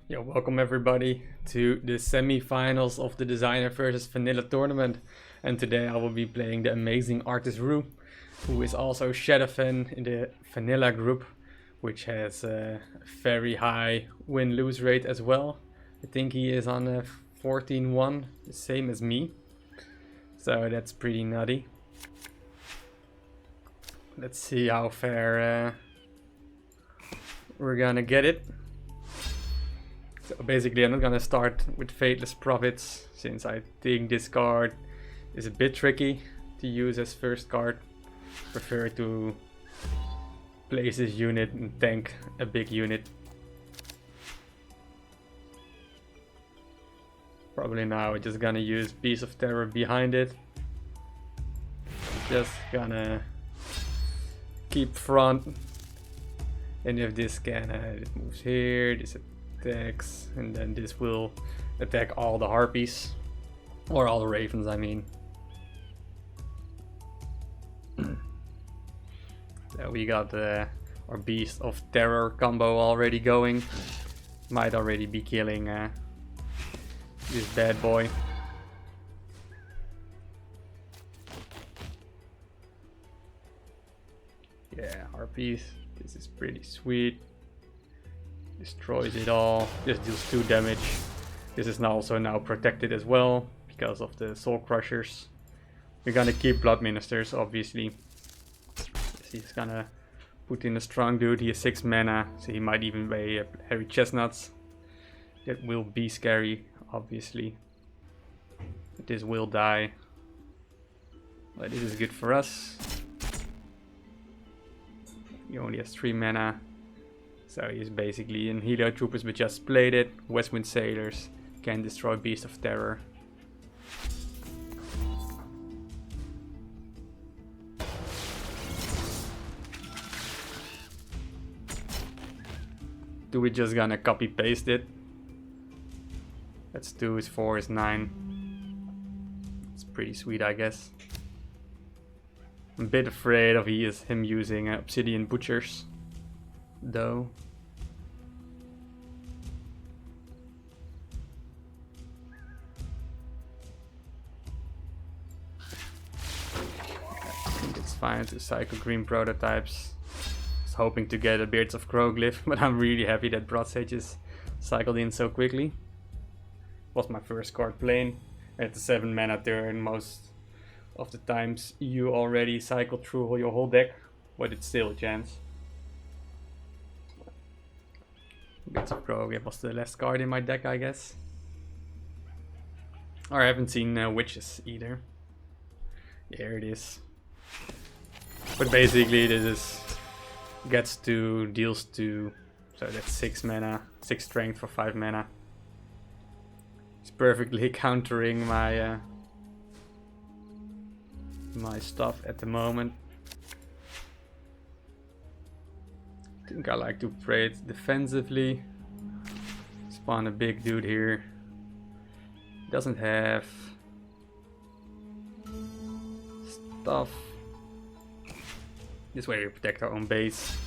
Yo, welcome everybody to the semi-finals of the Designer versus Vanilla tournament. And today I will be playing the amazing Arthisroo, who is also Shadowfen in the Vanilla group, which has a very high win-lose rate as well. I think he is on a 14-1, the same as me. So that's pretty nutty. Let's see how fair we're gonna get it. So basically I'm not gonna start with Fateless Prophets, since I think this card is a bit tricky to use as first card. Prefer to place this unit and tank a big unit. Probably now we're just gonna use Beast of Terror behind it. Just gonna keep front. And if this can, it moves here, this attacks, and then this will attack all the harpies. Or all the ravens, I mean. So we got our Beast of Terror combo already going. Might already be killing this bad boy. Yeah, harpies. This is pretty sweet. Destroys it all. Just deals 2 damage. This is now also protected as well because of the Soul Crushers. We're gonna keep Blood Ministers, obviously. He's gonna put in a strong dude. He has 6 mana, so he might even weigh Hairy Chestnuts. That will be scary, obviously. But this will die. But this is good for us. He only has 3 mana. So he's basically in Helio Troopers, but just played it. Westwind Sailors can destroy Beast of Terror. Do we just gonna copy paste it? That's 2 is 4 is 9. It's pretty sweet, I guess. I'm a bit afraid of him using Obsidian Butchers, though. I think it's fine to cycle green prototypes. I was hoping to get a Beards of Crowglyph, but I'm really happy that Broad Sages cycled in so quickly. Was my first card playing at the 7 mana turn. Most of the times you already cycled through your whole deck, but it's still a chance. Beards of Crowglyph was the last card in my deck, I guess. Or I haven't seen Witches either. Here it is. But basically this is deals 2, so that's 6 mana, 6 strength for 5 mana. It's perfectly countering my my stuff at the moment. I think I like to play it defensively. Spawn a big dude here. Doesn't have stuff. This way we protect our own base.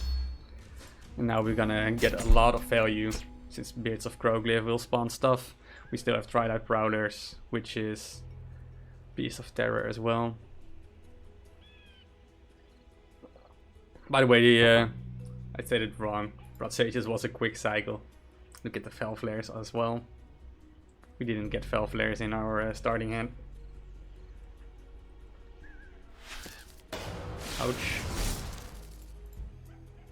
And now we're gonna get a lot of value since Beards of Crowglyph will spawn stuff. We still have Tried Prowlers, which is Beast of Terror as well. By the way, I said it wrong. Broad Sages was a quick cycle. Look at the Fel Flares as well. We didn't get Fel Flares in our starting hand. Ouch.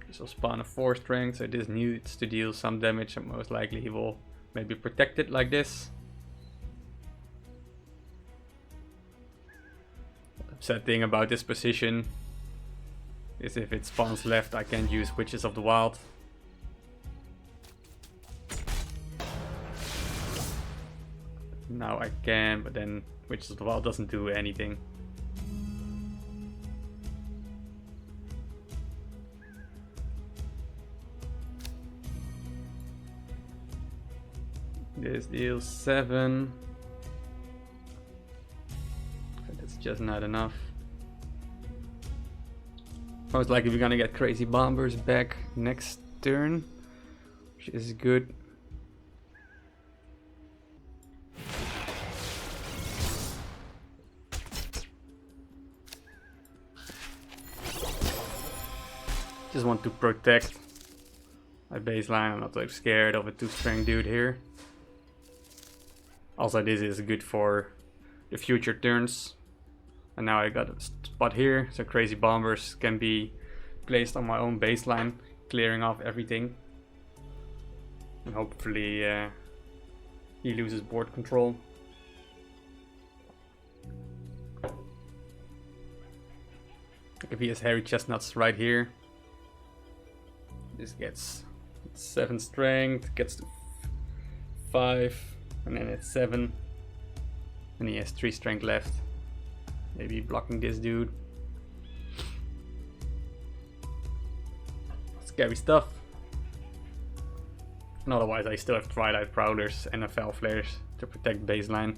This will spawn a 4 strength, so this needs to deal some damage, and most likely he will maybe protect it like this. Upset thing about this position is if it spawns left, I can't use Witches of the Wild. Now I can, but then Witches of the Wild doesn't do anything. This deals 7. But that's just not enough. Most likely we're gonna get Crazy Bombers back next turn, which is good. Just want to protect my baseline. I'm not like scared of a 2-strength dude here. Also, this is good for the future turns. And now I got a spot here, so crazy bombers can be placed on my own baseline, clearing off everything. And hopefully he loses board control. If he has hairy chestnuts right here, this gets 7 strength, gets to 5, and then it's 7, and he has 3 strength left. Maybe blocking this dude. Scary stuff. And otherwise I still have Twilight Prowlers and Fel Flares to protect baseline.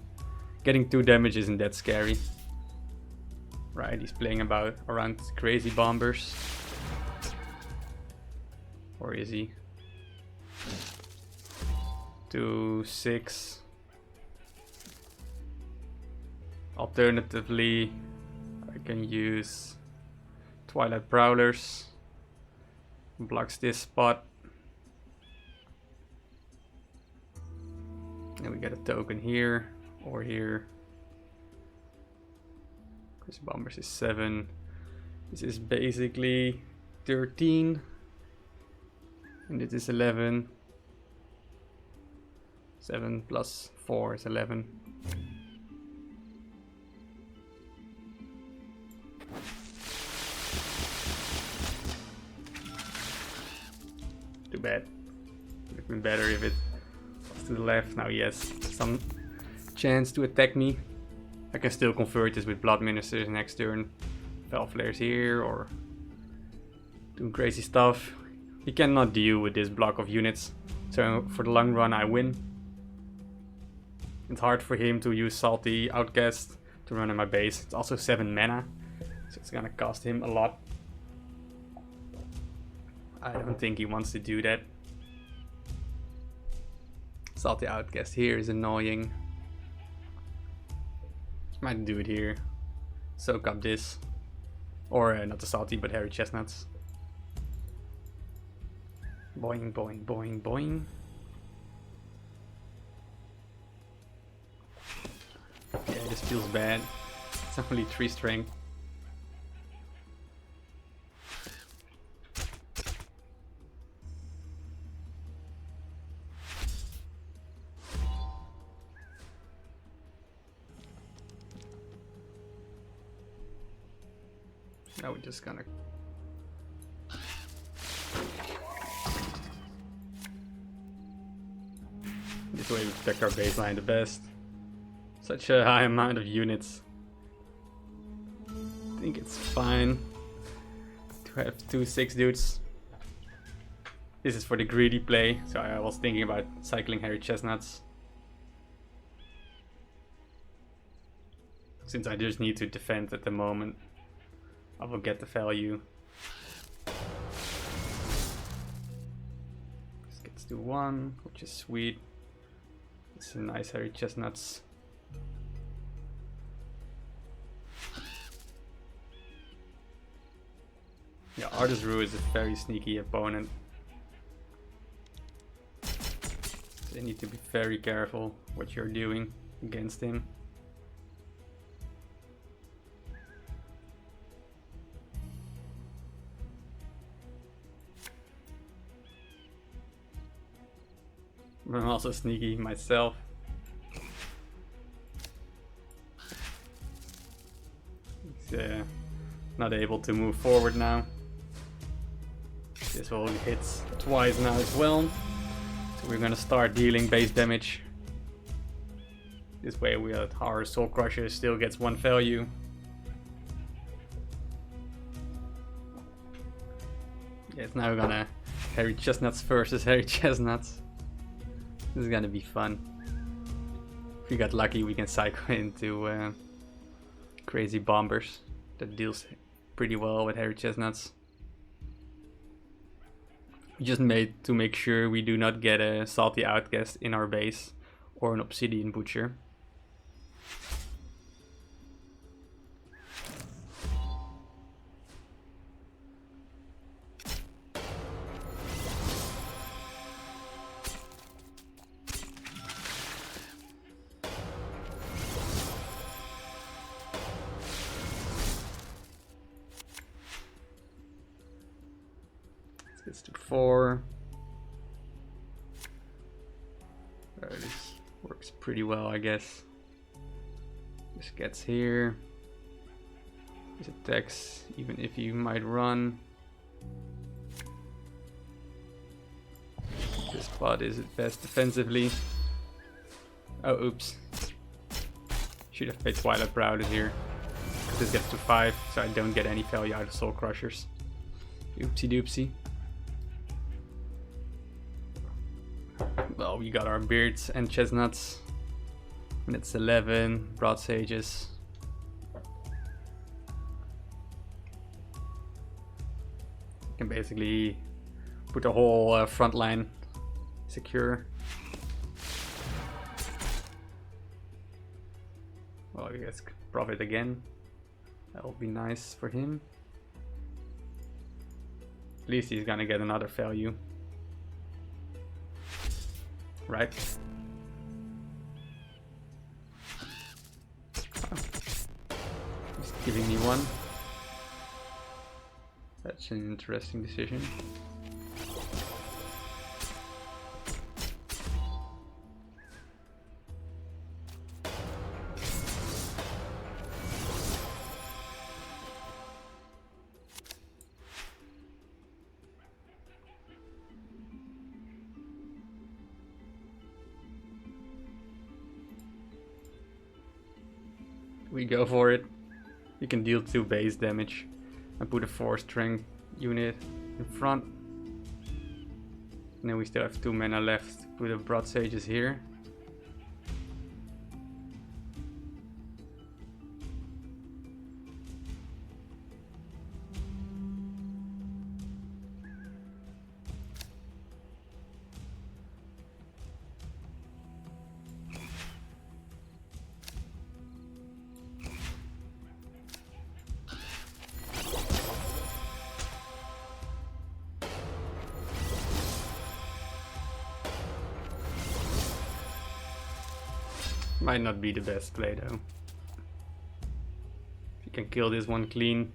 Getting 2 damage isn't that scary. Right, he's playing around crazy bombers. Or is he? 2, 6. Alternatively, I can use Twilight Prowlers. Blocks this spot. And we get a token here or here. Crazy Bombers is 7. This is basically 13. And this is 11. 7 plus 4 is 11. Too bad. Would have been better if it was to the left. Now he has some chance to attack me. I can still convert this with Blood Ministers next turn. Fel Flares here or doing crazy stuff. He cannot deal with this block of units. So for the long run I win. It's hard for him to use Salty Outcast to run in my base. It's also 7 mana. So it's gonna cost him a lot. I don't think he wants to do that. Salty Outcast here is annoying. Might do it here. Soak up this. Or not the Salty, but Hairy Chestnuts. Boing, boing, boing, boing. Yeah, this feels bad. It's only 3 strength. Now we're just gonna this way we protect our baseline the best. Such a high amount of units. I think it's fine to have 2 6 dudes. This is for the greedy play, so I was thinking about cycling Hairy Chestnuts. Since I just need to defend at the moment, I will get the value. This gets to 1, which is sweet. This is a nice Hairy Chestnuts. Yeah, Arthisroo is a very sneaky opponent. So you need to be very careful what you're doing against him. I'm also sneaky myself. He's not able to move forward now. This will hit twice now as well. So we're gonna start dealing base damage. This way our Soul Crusher still gets 1 value. Yeah, it's now gonna Hairy Chestnuts versus Hairy Chestnuts. This is gonna be fun. If we got lucky, we can cycle into crazy bombers. That deals pretty well with Hairy Chestnuts. We just made to make sure we do not get a Salty Outcast in our base or an Obsidian Butcher. This to 4. This works pretty well, I guess. This gets here. This attacks, even if you might run. This spot is at best defensively. Oh, oops. Should have played Twilight Prowler here. This gets to 5, so I don't get any value out of Soul Crushers. Oopsie doopsie. Well, we got our beards and chestnuts. And it's 11 broad sages. You can basically put the whole front line secure. Well, I guess profit again. That'll be nice for him. At least he's gonna get another value. Right? Oh. He's giving me 1. That's an interesting decision. We go for it. You can deal 2 base damage and put a 4 strength unit in front. And then we still have 2 mana left to put the broad sages here. Might not be the best play though. If you can kill this one clean,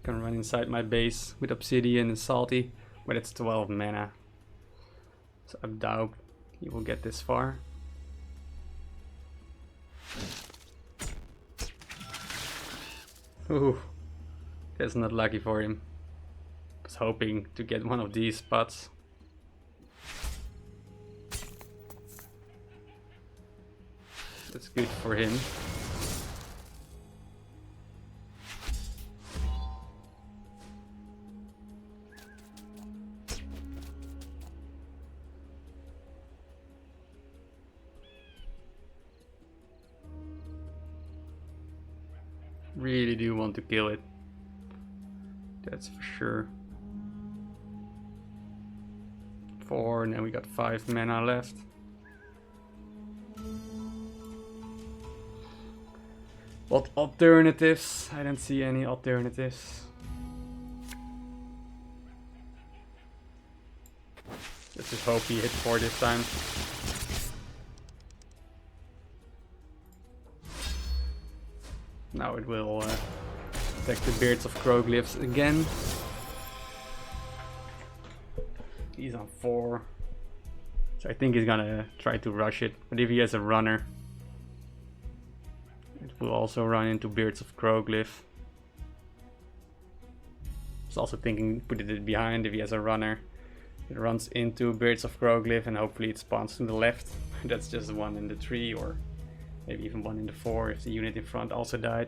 I can run inside my base with Obsidian and Salty, but it's 12 mana. So I doubt he will get this far. Ooh, that's not lucky for him. I was hoping to get one of these spots. That's good for him. Really do want to kill it. That's for sure. 4, and then we got 5 mana left. What alternatives? I don't see any alternatives. Let's just hope he hit 4 this time. Now it will attack the Beards of Crowglyphs again. He's on 4. So I think he's gonna try to rush it. But if he has a runner, it will also run into Beards of Crowglyph. I was also thinking put it behind if he has a runner. It runs into Beards of Crowglyph and hopefully it spawns to the left. That's just 1 in the 3 or maybe even 1 in the 4 if the unit in front also died.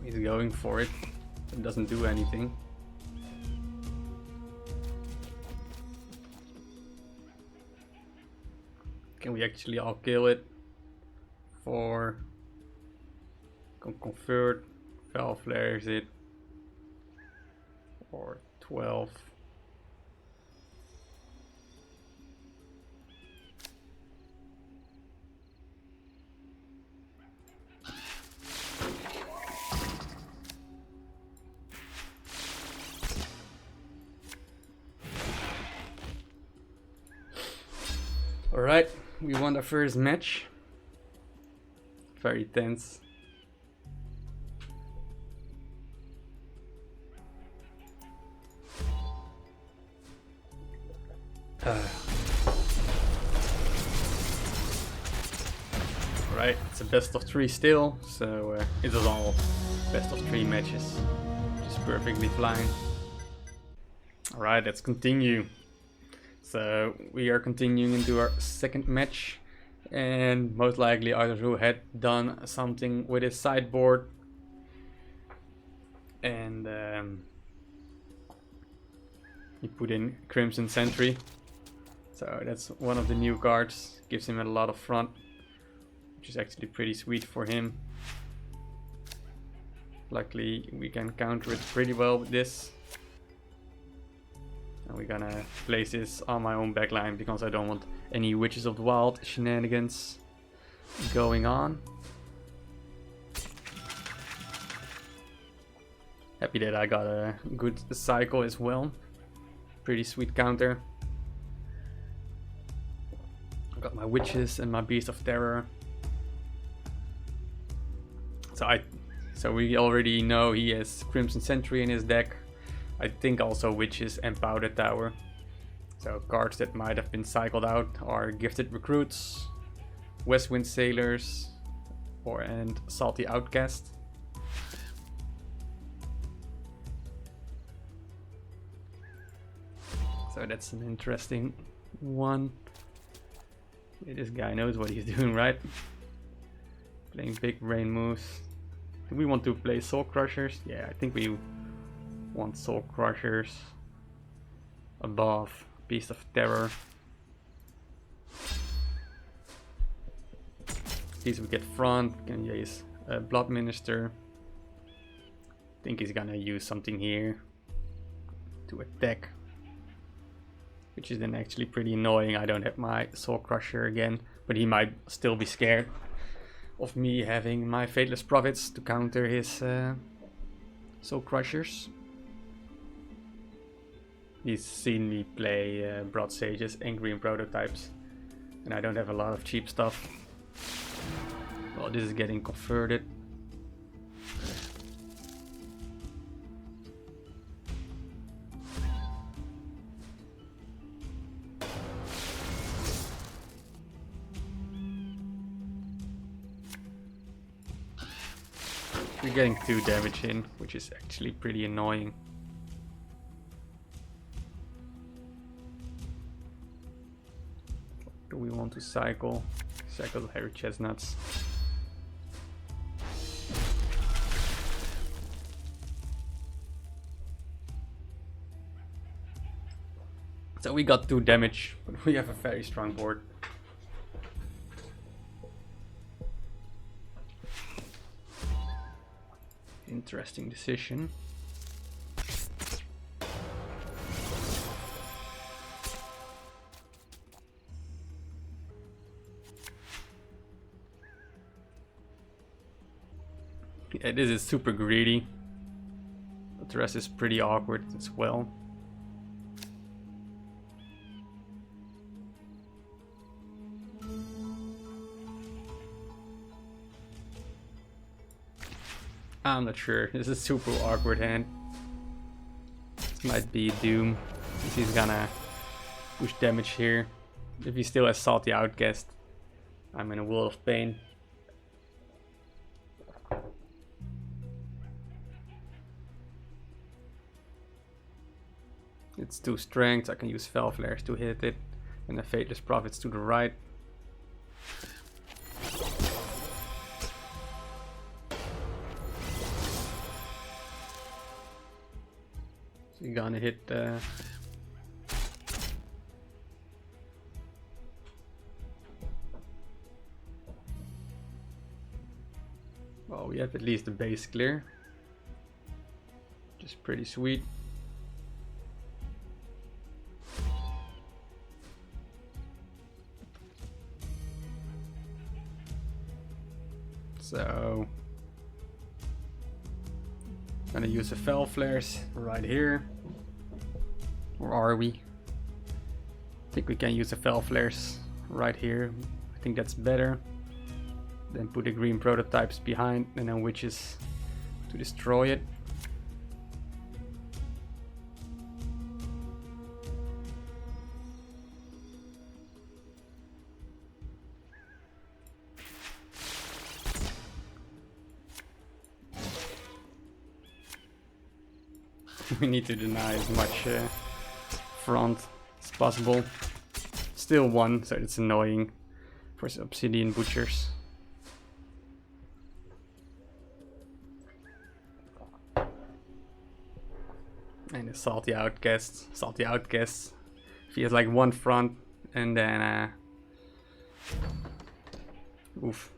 He's going for it. It doesn't do anything. Can we actually all kill it? 4. Can convert. Fel flares it. Or 12. Alright, we won the first match. Very tense. Right, it's a best of 3 still, so it was all best of 3 matches, which is perfectly fine. Alright, let's continue. So we are continuing into our second match, and most likely Arthisroo had done something with his sideboard, and he put in Crimson Sentry. So that's one of the new cards, gives him a lot of front, which is actually pretty sweet for him. Luckily we can counter it pretty well with this. And we're gonna place this on my own backline because I don't want any Witches of the Wild shenanigans going on. Happy that I got a good cycle as well. Pretty sweet counter. Got my Witches and my Beast of Terror. So we already know he has Crimson Sentry in his deck. I think also Witches and Powder Tower. So cards that might have been cycled out are Gifted Recruits, Westwind Sailors, and Salty Outcast. So that's an interesting one. This guy knows what he's doing, right? Playing big brain moves. Do we want to play Soul Crushers? Yeah, I think we want Soul Crushers above Beast of Terror. These we get front, can use Blood Minister. I think he's gonna use something here to attack, which is then actually pretty annoying. I don't have my Soul Crusher again, but he might still be scared of me having my Fateless Prophets to counter his Soul Crushers. He's seen me play Broad Sages and Green Prototypes, and I don't have a lot of cheap stuff. Well, this is getting converted. We're getting 2 damage in, which is actually pretty annoying. Do we want to cycle? Cycle Hairy Chestnuts. So we got 2 damage, but we have a very strong board. Interesting decision. Yeah, this is super greedy, but the rest is pretty awkward as well. I'm not sure. This is a super awkward hand. This might be Doom. He's gonna push damage here. If he still has Salty Outcast, I'm in a world of pain. It's 2 strengths. I can use Fel Flares to hit it, and the Fateless Prophets to the right. You're gonna hit well, we have at least the base clear, which is pretty sweet. So gonna use the Fel Flares right here. Or are we? I think we can use the Fel Flares right here. I think that's better. Then put the green prototypes behind and then witches to destroy it. We need to deny as much front as possible. Still one, so it's annoying for obsidian butchers. And the salty outcasts. If he has like one front and then oof.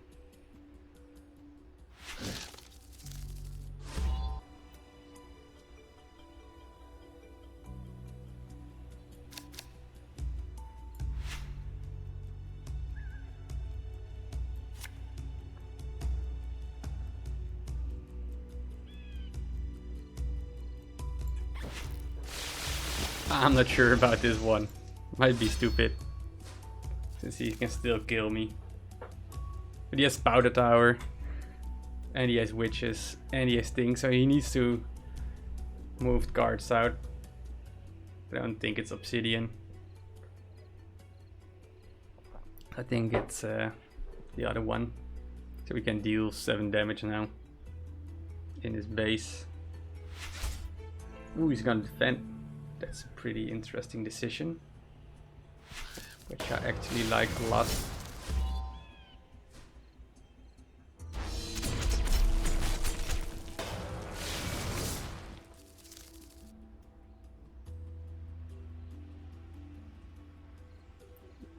I'm not sure about this one. Might be stupid. Since he can still kill me. But he has Powder Tower. And he has Witches. And he has Things. So he needs to move cards out. I don't think it's Obsidian. I think it's the other one. So we can deal 7 damage now. In his base. Ooh, he's gonna defend. That's a pretty interesting decision, which I actually like a lot.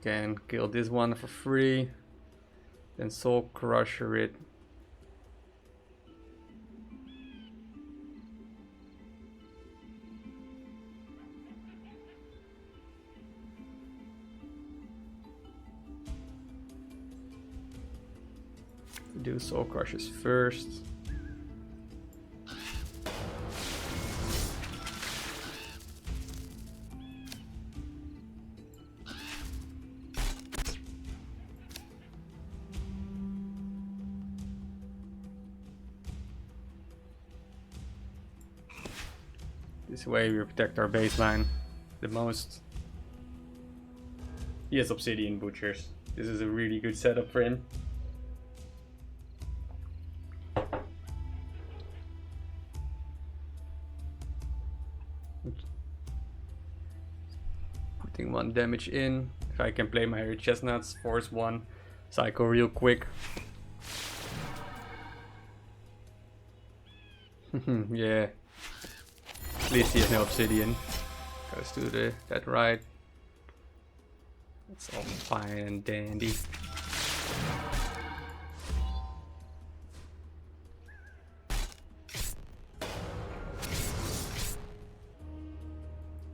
Can kill this one for free, then Soul Crusher it. Do Soul Crushers first. This way we protect our baseline the most. He has Obsidian Butchers. This is a really good setup for him. Putting 1 damage in. If I can play my Hairy Chestnuts, force 1, cycle real quick. Yeah. At least he has no obsidian. Goes to that right. It's all fine and dandy.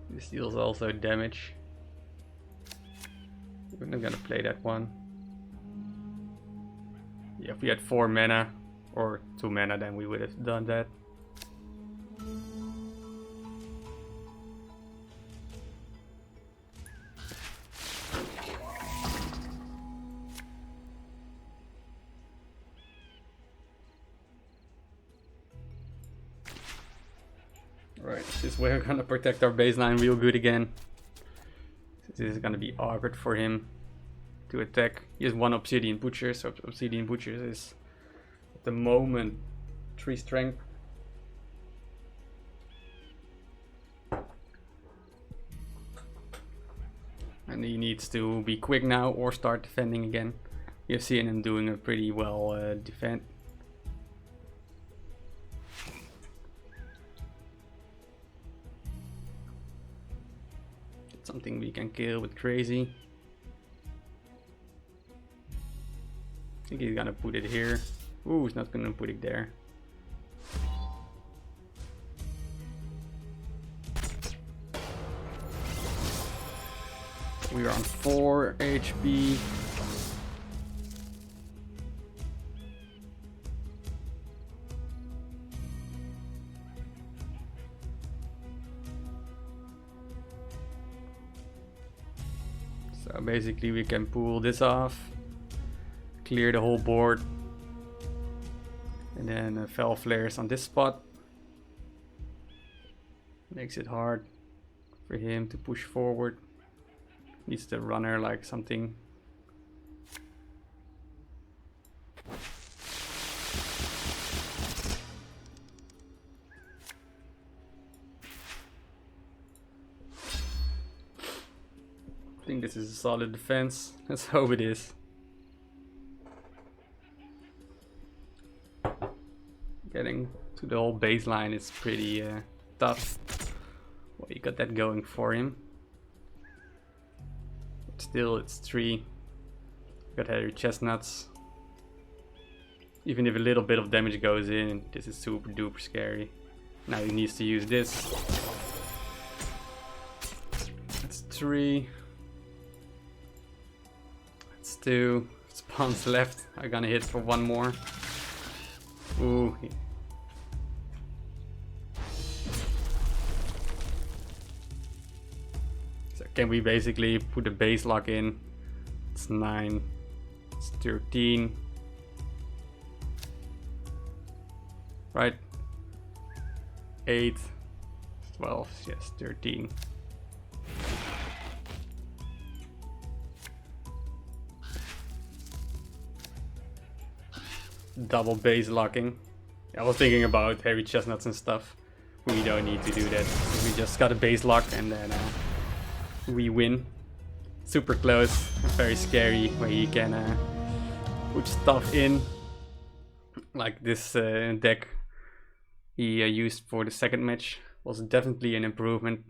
This deals also damage. We're not gonna play that one. Yeah, if we had 4 mana or 2 mana, then we would have done that. Right, this way we're gonna protect our baseline real good again. This is gonna be awkward for him to attack. He has 1 Obsidian Butcher, so Obsidian Butcher is at the moment 3 strength. And he needs to be quick now or start defending again. You've seen him doing a pretty well defend. Something we can kill with crazy. I think he's gonna put it here. Ooh, he's not gonna put it there. We are on 4 HP. basically we can pull this off, clear the whole board, and then Fel Flares on this spot. Makes it hard for him to push forward. Needs the runner like something. I think this is a solid defense. Let's hope it is. Getting to the whole baseline is pretty tough. Well, you got that going for him. But still, it's 3. Got Harry Chestnuts. Even if a little bit of damage goes in, this is super duper scary. Now he needs to use this. That's 3. That's 2. Spawns left. I'm gonna hit for 1 more. Ooh. So can we basically put a base lock in? It's 9. It's 13. Right? 8. 12. Yes, 13. Double base locking. I was thinking about Harry Chestnuts and stuff. We don't need to do that. We just got a base lock and then we win. Super close, very scary, where you can put stuff in. Like this deck he used for the second match was definitely an improvement.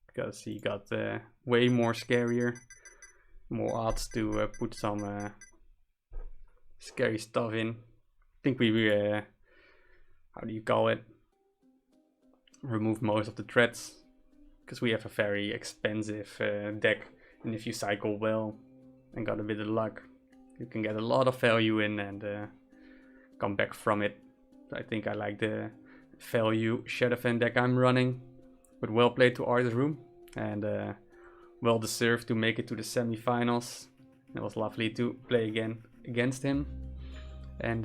Because he got way more scarier. More odds to put some scary stuff in. I think we how do you call it? Remove most of the threats. Because we have a very expensive deck. And if you cycle well and got a bit of luck, you can get a lot of value in and come back from it. So I think I like the value Shadowfen deck I'm running. But well played to Arthisroo. And well deserved to make it to the semi-finals. It was lovely to play again against him. And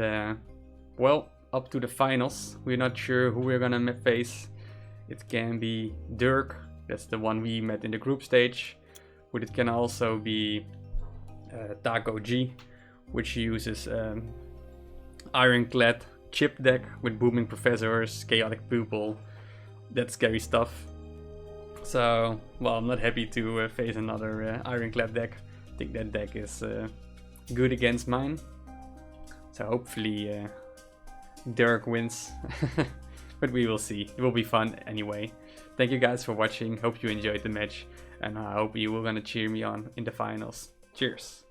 well, up to the finals. We're not sure who we're gonna face. It can be Dirk, that's the one we met in the group stage. But it can also be Taco G, which uses Ironclad chip deck with Booming Professors, Chaotic Pupil, that scary stuff. So, well, I'm not happy to face another Ironclad deck. I think that deck is good against mine. So hopefully Dirk wins. But we will see. It will be fun anyway. Thank you guys for watching. Hope you enjoyed the match. And I hope you were gonna cheer me on in the finals. Cheers.